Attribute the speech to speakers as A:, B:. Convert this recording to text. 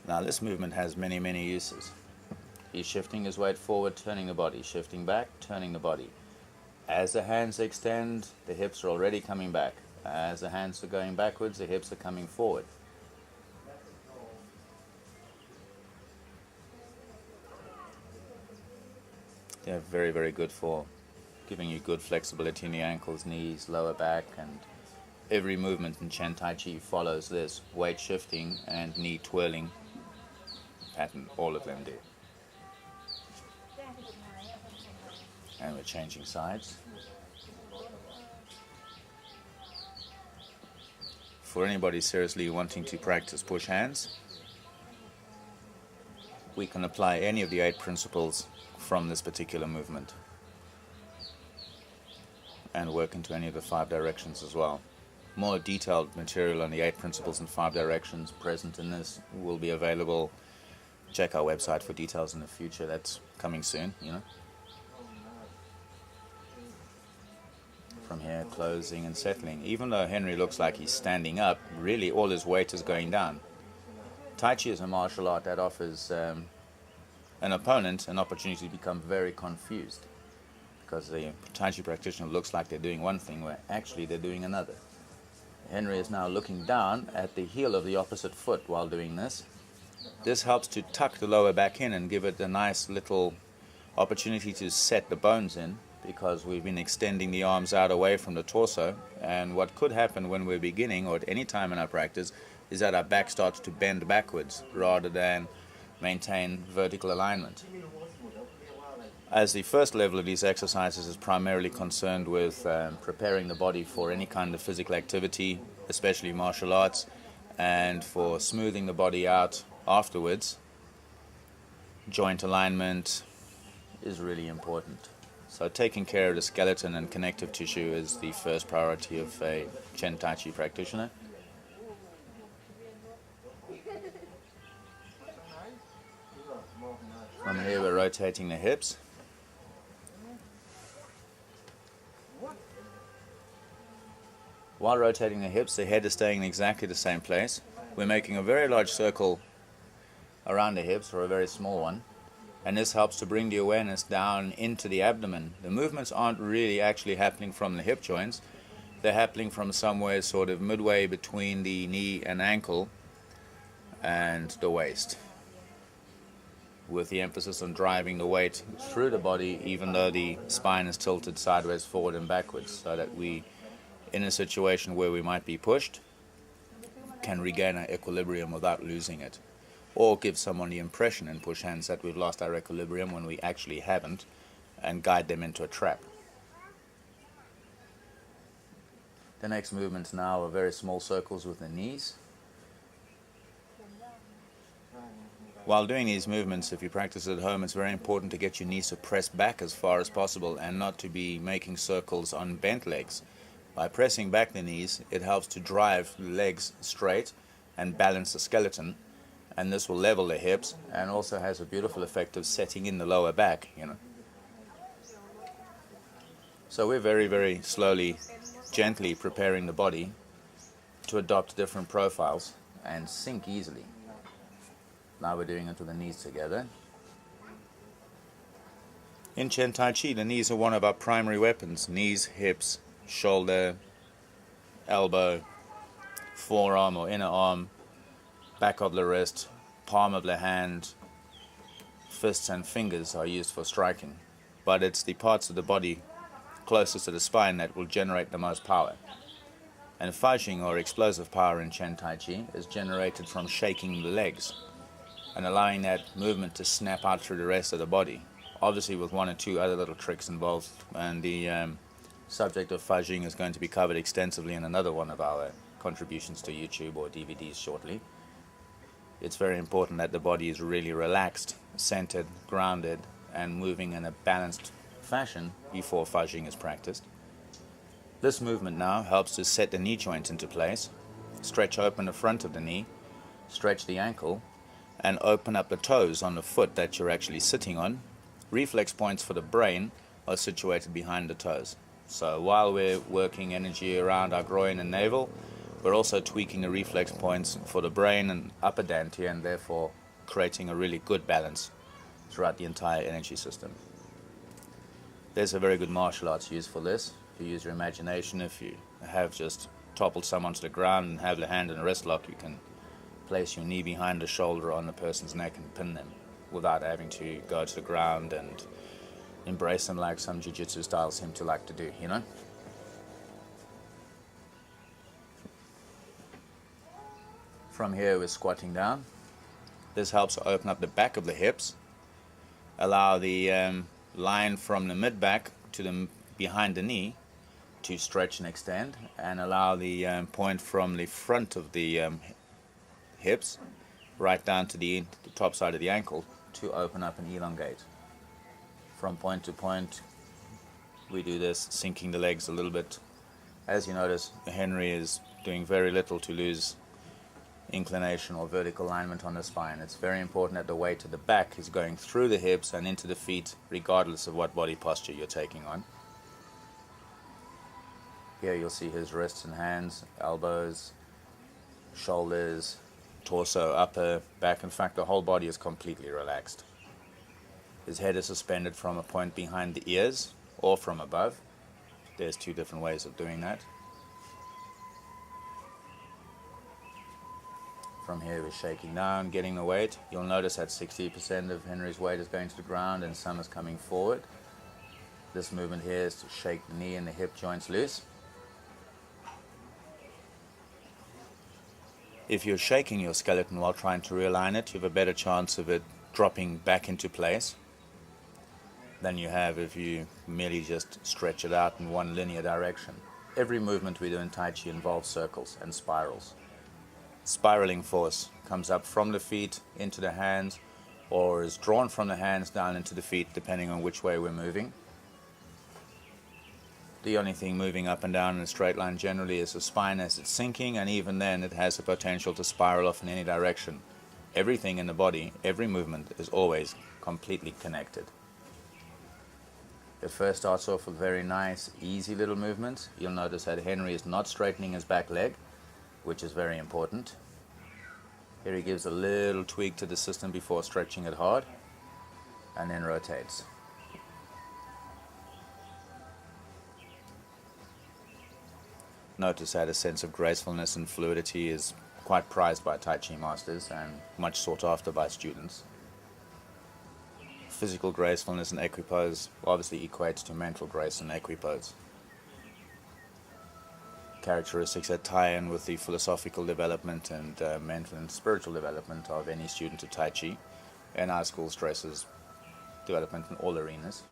A: Now this movement has many, many uses. He's shifting his weight forward, turning the body, shifting back, turning the body. As the hands extend, the hips are already coming back. As the hands are going backwards, the hips are coming forward. They're very, very good for giving you good flexibility in the ankles, knees, lower back, and every movement in Chen Tai Chi follows this weight shifting and knee twirling pattern. All of them do. And we're changing sides. For anybody seriously wanting to practice push hands, we can apply any of the 8 principles from this particular movement and work into any of the 5 directions as well. More detailed material on the 8 principles and 5 directions present in this will be available. Check our website for details in the future. That's coming soon, you know. From here, closing and settling. Even though Henry looks like he's standing up, really all his weight is going down. Tai Chi is a martial art that offers an opponent an opportunity to become very confused, because the Tai Chi practitioner looks like they're doing one thing where actually they're doing another. Henry is now looking down at the heel of the opposite foot while doing this. This helps to tuck the lower back in and give it a nice little opportunity to set the bones in, because we've been extending the arms out away from the torso, and what could happen when we're beginning or at any time in our practice is that our back starts to bend backwards rather than maintain vertical alignment. As the first level of these exercises is primarily concerned with preparing the body for any kind of physical activity, especially martial arts, and for smoothing the body out afterwards, joint alignment is really important. So taking care of the skeleton and connective tissue is the first priority of a Chen Tai Chi practitioner. From here we're rotating the hips. While rotating the hips, the head is staying in exactly the same place. We're making a very large circle around the hips, or a very small one, and this helps to bring the awareness down into the abdomen. The movements aren't really actually happening from the hip joints. They're happening from somewhere sort of midway between the knee and ankle and the waist, with the emphasis on driving the weight through the body, even though the spine is tilted sideways, forward and backwards, so that we, in a situation where we might be pushed, can regain our equilibrium without losing it, or give someone the impression in push hands that we've lost our equilibrium when we actually haven't, and guide them into a trap. The next movements now are very small circles with the knees. While doing these movements, if you practice at home, it's very important to get your knees to press back as far as possible and not to be making circles on bent legs. By pressing back the knees, it helps to drive the legs straight and balance the skeleton, and this will level the hips and also has a beautiful effect of setting in the lower back, you know. So we're very, very slowly, gently preparing the body to adopt different profiles and sink easily. Now we're doing it with the knees together. In Chen Tai Chi, the knees are one of our primary weapons. Knees, hips, shoulder, elbow, forearm or inner arm, back of the wrist, palm of the hand, fists and fingers are used for striking. But it's the parts of the body closest to the spine that will generate the most power. And Fajing, or explosive power in Chen Tai Chi, is generated from shaking the legs and allowing that movement to snap out through the rest of the body, obviously with one or two other little tricks involved, and the subject of Fajing is going to be covered extensively in another one of our contributions to YouTube or DVDs shortly. It's very important that the body is really relaxed, centered, grounded, and moving in a balanced fashion before Fajing is practiced. This movement now helps to set the knee joint into place, stretch open the front of the knee, stretch the ankle, and open up the toes on the foot that you're actually sitting on. Reflex points for the brain are situated behind the toes. So while we're working energy around our groin and navel, We're also tweaking the reflex points for the brain and upper dantian, and therefore creating a really good balance throughout the entire energy system. There's a very good martial arts use for this. If you use your imagination, if you have just toppled someone to the ground and have the hand in a wrist lock, you can place your knee behind the shoulder on the person's neck and pin them without having to go to the ground and embrace them like some jiu-jitsu styles seem to like to do, you know? From here we're squatting down. This helps to open up the back of the hips, allow the line from the mid-back to the behind the knee to stretch and extend, and allow the point from the front of the hips right down to the top side of the ankle to open up and elongate. From point to point we do this, sinking the legs a little bit. As you notice, Henry is doing very little to lose inclination or vertical alignment on the spine. It's very important that the weight of the back is going through the hips and into the feet, regardless of what body posture you're taking on. Here you'll see his wrists and hands, elbows, shoulders, torso, upper, back. In fact, the whole body is completely relaxed. His head is suspended from a point behind the ears or from above. There's two different ways of doing that. From here we're shaking down, getting the weight. You'll notice that 60% of Henry's weight is going to the ground and some is coming forward. This movement here is to shake the knee and the hip joints loose. If you're shaking your skeleton while trying to realign it, you have a better chance of it dropping back into place than you have if you merely just stretch it out in one linear direction. Every movement we do in Tai Chi involves circles and spirals. Spiraling force comes up from the feet into the hands, or is drawn from the hands down into the feet, depending on which way we're moving. The only thing moving up and down in a straight line generally is the spine as it's sinking, and even then it has the potential to spiral off in any direction. Everything in the body, every movement is always completely connected. It first starts off with very nice, easy little movements. You'll notice that Henry is not straightening his back leg, which is very important. Here he gives a little tweak to the system before stretching it hard, and then rotates. Notice that a sense of gracefulness and fluidity is quite prized by Tai Chi masters and much sought after by students. Physical gracefulness and equipoise obviously equates to mental grace and equipoise. Characteristics that tie in with the philosophical development and mental and spiritual development of any student of Tai Chi, and our school stresses development in all arenas.